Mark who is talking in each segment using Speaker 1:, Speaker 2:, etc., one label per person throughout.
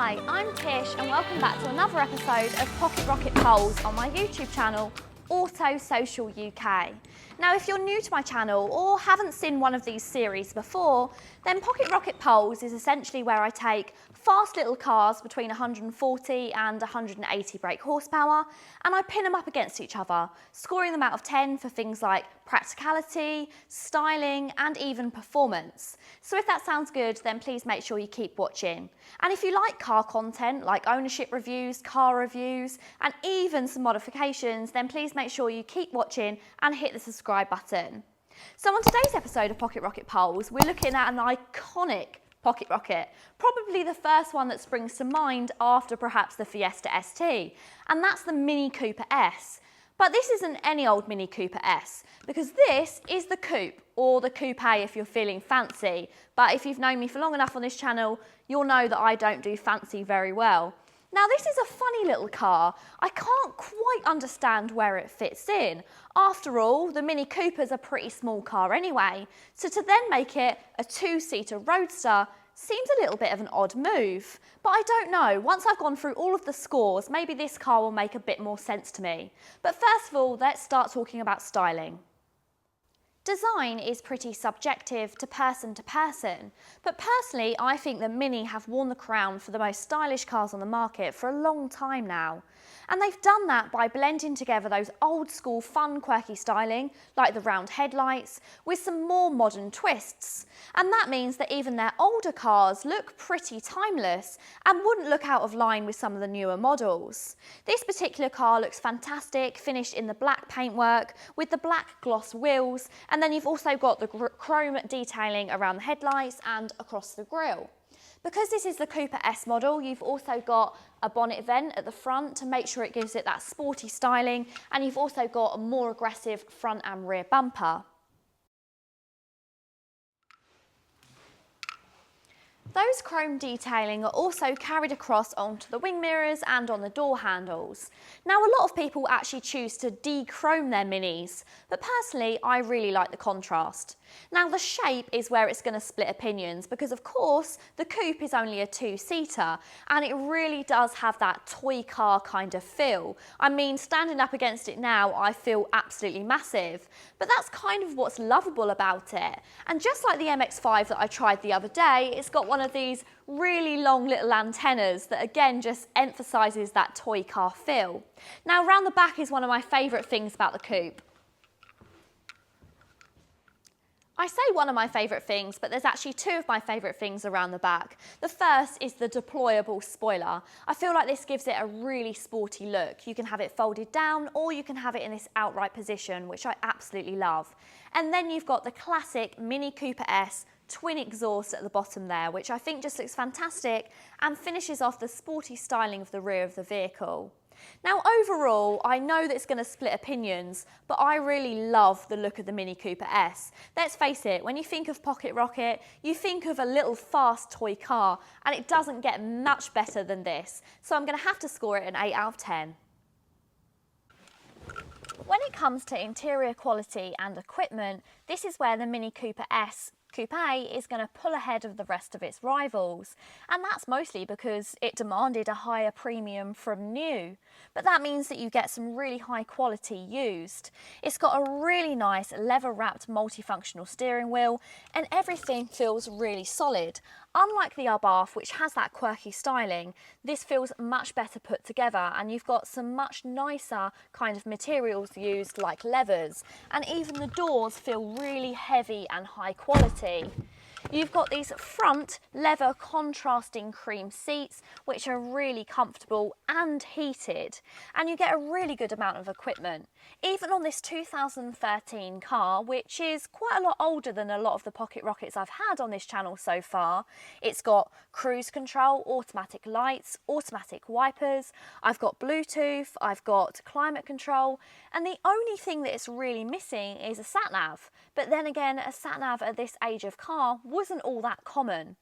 Speaker 1: Hi, I'm Tish and welcome back to another episode of Pocket Rocket Polls on my YouTube channel, Auto Social UK. Now, if you're new to my channel or haven't seen one of these series before, then Pocket Rocket Polls is essentially where I take fast little cars between 140 and 180 brake horsepower and I pin them up against each other, scoring them out of 10 for things like practicality, styling and even performance. So if that sounds good, then please make sure you keep watching. And if you like car content like ownership reviews, car reviews and even some modifications, then please make sure you keep watching and hit the subscribe button. So on today's episode of Pocket Rocket Polls, we're looking at an iconic pocket rocket, probably the first one that springs to mind after perhaps the Fiesta ST, and that's the Mini Cooper S. But this isn't any old Mini Cooper S, because this is the Coupe, or the Coupe if you're feeling fancy. But if you've known me for long enough on this channel, you'll know that I don't do fancy very well. Now this is a funny little car. I can't quite understand where it fits in. After all, the Mini Cooper's a pretty small car anyway, so to then make it a two-seater roadster seems a little bit of an odd move. But I don't know, once I've gone through all of the scores, maybe this car will make a bit more sense to me. But first of all, let's start talking about styling. Design is pretty subjective to person, but personally I think that Mini have worn the crown for the most stylish cars on the market for a long time now. And they've done that by blending together those old school fun quirky styling, like the round headlights, with some more modern twists. And that means that even their older cars look pretty timeless and wouldn't look out of line with some of the newer models. This particular car looks fantastic, finished in the black paintwork with the black gloss wheels, and then you've also got the chrome detailing around the headlights and across the grille. Because this is the Cooper S model, you've also got a bonnet vent at the front to make sure it gives it that sporty styling, and you've also got a more aggressive front and rear bumper. Those chrome detailing are also carried across onto the wing mirrors and on the door handles. Now, a lot of people actually choose to de-chrome their Minis, but personally I really like the contrast. Now, the shape is where it's going to split opinions because of course the Coupe is only a two-seater and it really does have that toy car kind of feel. I mean, standing up against it now I feel absolutely massive, but that's kind of what's lovable about it. And just like the MX-5 that I tried the other day, it's got one of these really long little antennas that again just emphasises that toy car feel. Now, around the back is one of my favourite things about the Coupe. I say one of my favourite things, but there's actually two of my favourite things around the back. The first is the deployable spoiler. I feel like this gives it a really sporty look. You can have it folded down or you can have it in this outright position, which I absolutely love. And then you've got the classic Mini Cooper S twin exhaust at the bottom there, which I think just looks fantastic and finishes off the sporty styling of the rear of the vehicle. Now, overall, I know that it's going to split opinions, but I really love the look of the Mini Cooper S. Let's face it, when you think of Pocket Rocket, you think of a little fast toy car, and it doesn't get much better than this. So I'm going to have to score it an 8 out of 10. When it comes to interior quality and equipment, this is where the Mini Cooper S Coupe is going to pull ahead of the rest of its rivals, and that's mostly because it demanded a higher premium from new, but that means that you get some really high quality used. It's got a really nice leather wrapped multifunctional steering wheel and everything feels really solid. Unlike the Abarth, which has that quirky styling, this feels much better put together and you've got some much nicer kind of materials used like leathers, and even the doors feel really heavy and high quality. You've got these front leather contrasting cream seats which are really comfortable and heated, and you get a really good amount of equipment. Even on this 2013 car, which is quite a lot older than a lot of the Pocket Rockets I've had on this channel so far, it's got cruise control, automatic lights, automatic wipers, I've got Bluetooth, I've got climate control, and the only thing that it's really missing is a sat-nav. But then again, a sat-nav at this age of car wasn't all that common.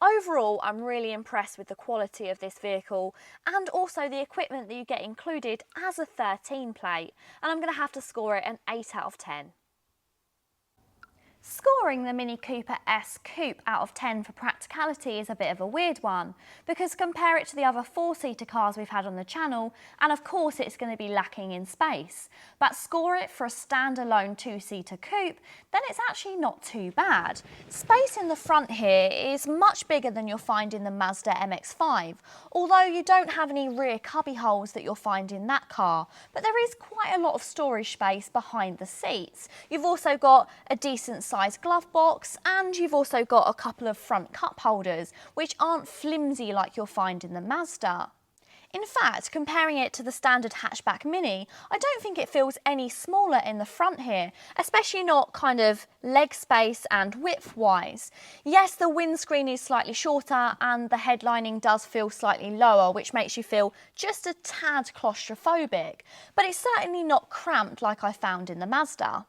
Speaker 1: Overall, I'm really impressed with the quality of this vehicle and also the equipment that you get included as a 13 plate, and I'm going to have to score it an 8 out of 10. Scoring the Mini Cooper S Coupe out of 10 for practicality is a bit of a weird one, because compare it to the other four-seater cars we've had on the channel, and of course it's going to be lacking in space. But score it for a standalone two-seater coupe, then it's actually not too bad. Space in the front here is much bigger than you'll find in the Mazda MX-5, although you don't have any rear cubby holes that you'll find in that car, but there is quite a lot of storage space behind the seats. You've also got a decent size glove box, and you've also got a couple of front cup holders which aren't flimsy like you'll find in the Mazda. In fact, comparing it to the standard hatchback Mini, I don't think it feels any smaller in the front here, especially not kind of leg space and width wise. Yes, the windscreen is slightly shorter and the headlining does feel slightly lower, which makes you feel just a tad claustrophobic, but it's certainly not cramped like I found in the Mazda.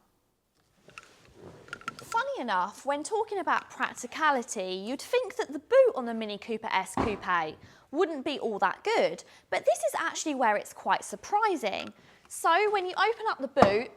Speaker 1: Funny enough, when talking about practicality, you'd think that the boot on the Mini Cooper S Coupe wouldn't be all that good, but this is actually where it's quite surprising. So when you open up the boot,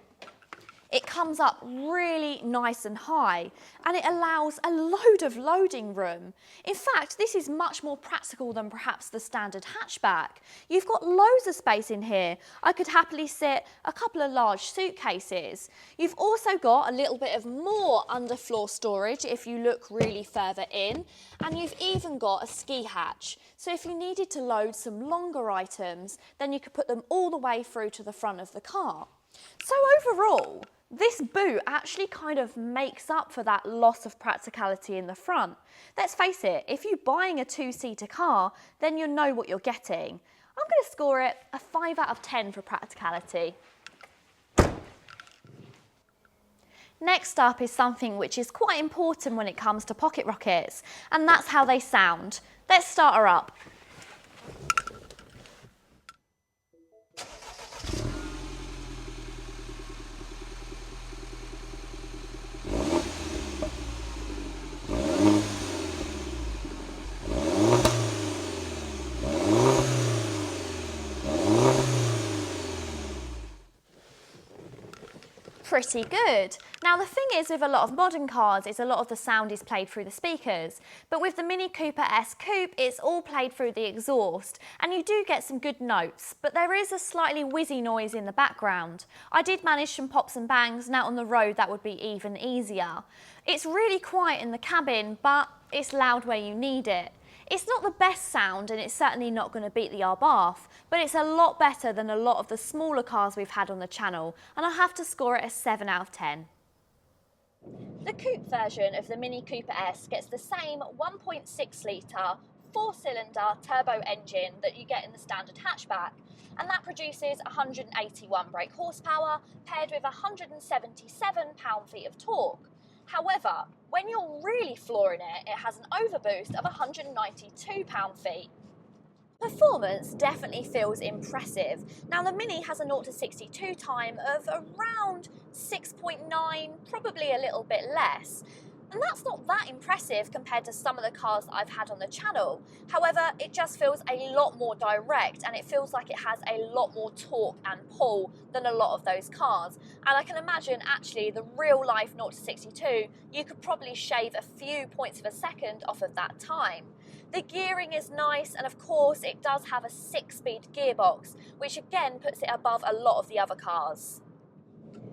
Speaker 1: it comes up really nice and high, and it allows a load of loading room. In fact, this is much more practical than perhaps the standard hatchback. You've got loads of space in here. I could happily sit a couple of large suitcases. You've also got a little bit of more underfloor storage if you look really further in, and you've even got a ski hatch. So if you needed to load some longer items, then you could put them all the way through to the front of the car. So overall, this boot actually kind of makes up for that loss of practicality in the front. Let's face it, if you're buying a two-seater car, then you know what you're getting. I'm going to score it a 5 out of 10 for practicality. Next up is something which is quite important when it comes to pocket rockets, and that's how they sound. Let's start her up. Pretty good. Now the thing is with a lot of modern cars is a lot of the sound is played through the speakers, but with the Mini Cooper S Coupe it's all played through the exhaust, and you do get some good notes, but there is a slightly whizzy noise in the background. I did manage some pops and bangs, and out on the road that would be even easier. It's really quiet in the cabin, but it's loud where you need it. It's not the best sound, and it's certainly not going to beat the Abarth, but it's a lot better than a lot of the smaller cars we've had on the channel, and I have to score it a 7 out of 10. The coupe version of the Mini Cooper S gets the same 1.6 litre, 4-cylinder turbo engine that you get in the standard hatchback, and that produces 181 brake horsepower paired with 177 pound-feet of torque. However, when you're really flooring it, it has an overboost of 192 pound-feet. Performance definitely feels impressive. Now the Mini has a 0 to 62 time of around 6.9, probably a little bit less. And that's not that impressive compared to some of the cars that I've had on the channel. However, it just feels a lot more direct, and it feels like it has a lot more torque and pull than a lot of those cars. And I can imagine actually the real life 0 to 62, you could probably shave a few points of a second off of that time. The gearing is nice, and of course it does have a 6-speed gearbox, which again puts it above a lot of the other cars.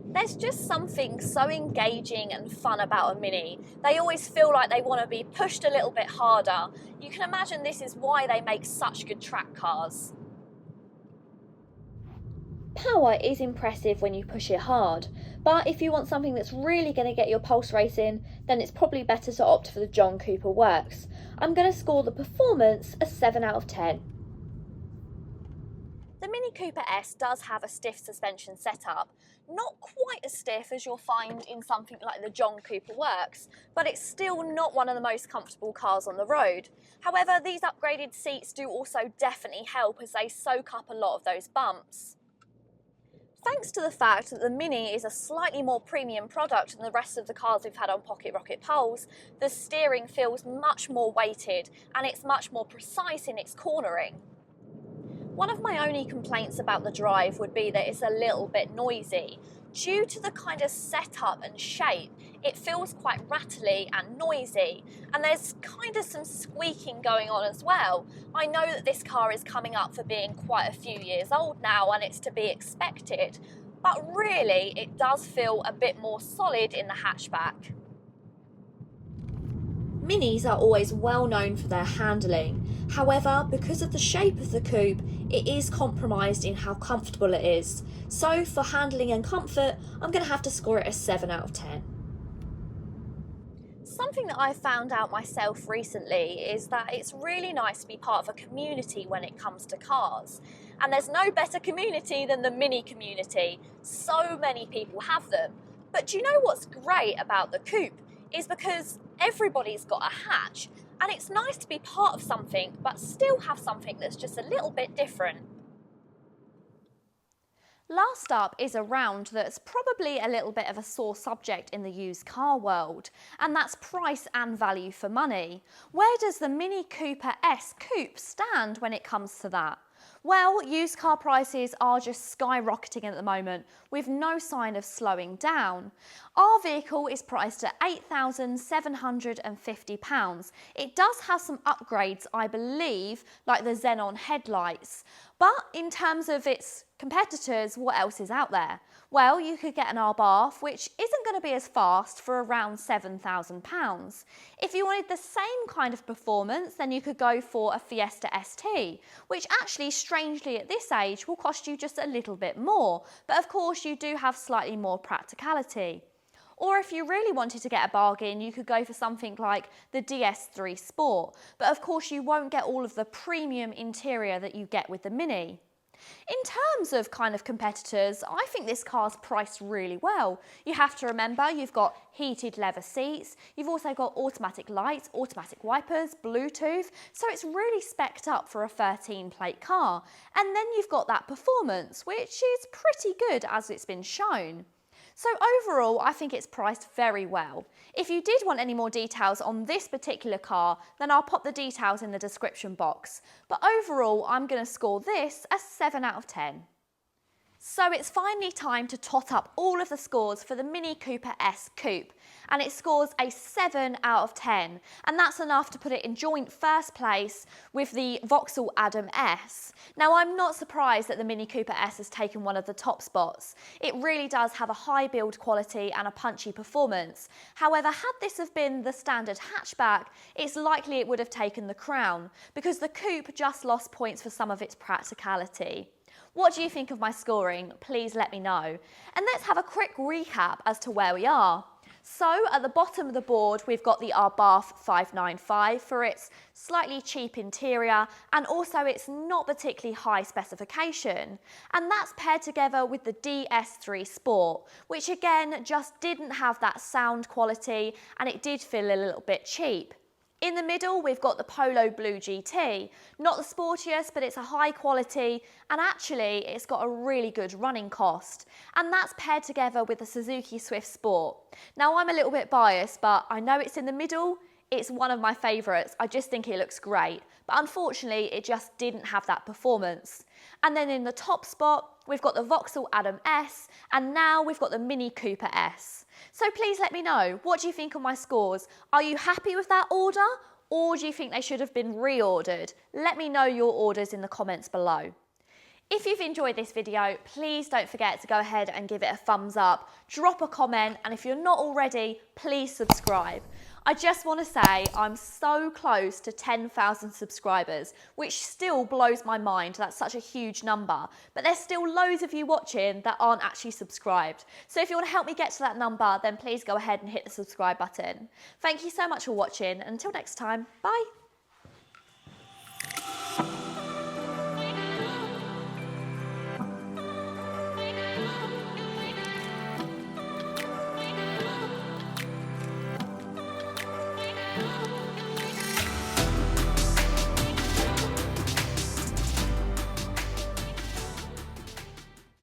Speaker 1: There's just something so engaging and fun about a Mini. They always feel like they want to be pushed a little bit harder. You can imagine this is why they make such good track cars. Power is impressive when you push it hard, but if you want something that's really going to get your pulse racing, then it's probably better to opt for the John Cooper Works. I'm going to score the performance a 7 out of 10. The Mini Cooper S does have a stiff suspension setup. Not quite as stiff as you'll find in something like the John Cooper Works, but it's still not one of the most comfortable cars on the road. However, these upgraded seats do also definitely help as they soak up a lot of those bumps. Thanks to the fact that the Mini is a slightly more premium product than the rest of the cars we've had on Pocket Rocket poles, the steering feels much more weighted and it's much more precise in its cornering. One of my only complaints about the drive would be that it's a little bit noisy. due to the kind of setup and shape, it feels quite rattly and noisy, and there's kind of some squeaking going on as well. I know that this car is coming up for being quite a few years old now, and it's to be expected, but really it does feel a bit more solid in the hatchback. Minis are always well known for their handling. However, because of the shape of the coupe, it is compromised in how comfortable it is. So for handling and comfort, I'm going to have to score it a 7 out of 10. Something that I found out myself recently is that it's really nice to be part of a community when it comes to cars. And there's no better community than the Mini community. So many people have them. But do you know what's great about the coupe? Is because everybody's got a hatch, and it's nice to be part of something but still have something that's just a little bit different. Last up is a round that's probably a little bit of a sore subject in the used car world, and that's price and value for money. Where does the Mini Cooper S Coupe stand when it comes to that? Well, used car prices are just skyrocketing at the moment, with no sign of slowing down. Our vehicle is priced at £8,750. It does have some upgrades, I believe, like the xenon headlights. But in terms of its competitors, what else is out there? Well, you could get an R-Bath, which isn't going to be as fast, for around £7,000. If you wanted the same kind of performance, then you could go for a Fiesta ST, which actually, strangely at this age, will cost you just a little bit more. But of course, you do have slightly more practicality. Or if you really wanted to get a bargain, you could go for something like the DS3 Sport. But of course, you won't get all of the premium interior that you get with the Mini. In terms of kind of competitors, I think this car's priced really well. You have to remember you've got heated leather seats, you've also got automatic lights, automatic wipers, Bluetooth, so it's really spec'd up for a 13-plate car. And then you've got that performance, which is pretty good as it's been shown. So overall, I think it's priced very well. If you did want any more details on this particular car, then I'll pop the details in the description box. But overall, I'm going to score this a 7 out of 10. So it's finally time to tot up all of the scores for the Mini Cooper S Coupe, and it scores a 7 out of 10, and that's enough to put it in joint first place with the Vauxhall Adam S. Now, I'm not surprised that the Mini Cooper S has taken one of the top spots. It really does have a high build quality and a punchy performance. However, had this have been the standard hatchback, it's likely it would have taken the crown, because the coupe just lost points for some of its practicality. What do you think of my scoring? Please let me know. And let's have a quick recap as to where we are. So at the bottom of the board, we've got the R-Bath 595 for its slightly cheap interior, and also its not particularly high specification. And that's paired together with the DS3 Sport, which again just didn't have that sound quality, and it did feel a little bit cheap. In the middle, we've got the Polo Blue GT. Not the sportiest, but it's a high quality, and actually it's got a really good running cost. And that's paired together with the Suzuki Swift Sport. Now, I'm a little bit biased, but I know it's in the middle. It's one of my favourites. I just think it looks great. But unfortunately, it just didn't have that performance. And then in the top spot, we've got the Vauxhall Adam S, and now we've got the Mini Cooper S. So please let me know, what do you think of my scores? Are you happy with that order, or do you think they should have been reordered? Let me know your orders in the comments below. If you've enjoyed this video, please don't forget to go ahead and give it a thumbs up, drop a comment, and if you're not already, please subscribe. I just want to say I'm so close to 10,000 subscribers, which still blows my mind. That's such a huge number. But there's still loads of you watching that aren't actually subscribed. So if you want to help me get to that number, then please go ahead and hit the subscribe button. Thank you so much for watching, and until next time, bye.